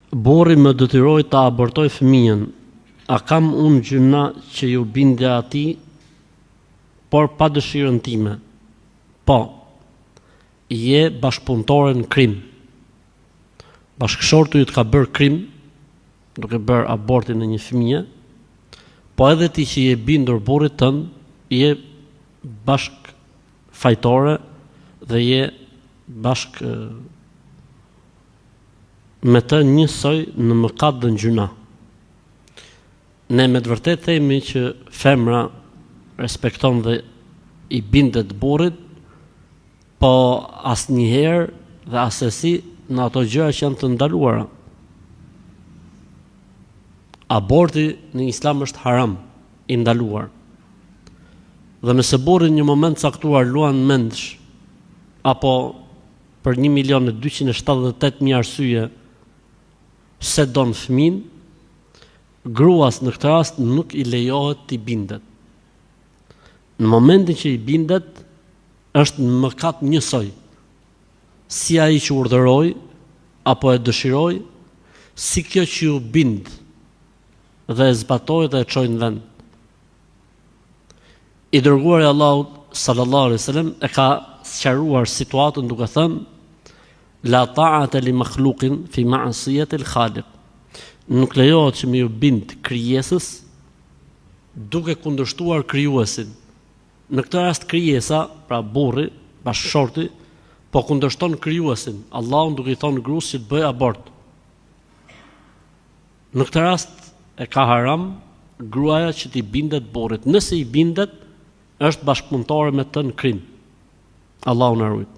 Burri më detyroi ta abortoj fëmijën. A kam unë gjyna që ju bindja atij, por pa dëshirën time? Po, je bashkëpunëtore në krim. Bashkëshortu ju të ka bërë krim, duke bërë abortin në një fëmijë, po edhe ti që je bindur burrit tënd, je bashkëfajtore dhe je bashkë me të njësoj në mëkat dhe në gjuna. Ne me të vërtet themi që femra respekton dhe i bindet burrit, po asnjëherë dhe asesi në ato gjëra që janë të ndaluara. Aborti në Islam është haram, i ndaluar. Dhe nëse burri në një moment caktuar luan mendsh, apo për 1.278.000 arsye se don fëmin, gruas në këtë rast nuk i lejohet t'i bindet. Në momentin që i bindet, është në mëkat njësoj, si ai që urdhëroi apo e dëshiroi, si kjo që ju bind dhe e zbatoi dhe e çoi në vend. I dërguari i Allahut sallallahu alaihi wasallam e ka sqaruar situatën duke thënë: La ta'ata li makhluqin fi ma'siyati al-khaliq. Nuk lejohet që me ju bind krijesës duke kundërshtuar krijuesin. Në këtë rast krijesa, pra burri, bashkëshorti, po kundërshton krijuesin, Allahun, duke i thonë gruas që të bëj abort. Në këtë rast e ka haram gruaja që t'i bindet burrit. Nëse i bindet, është bashkëpunëtore me të në krim. Allahu na ruaj.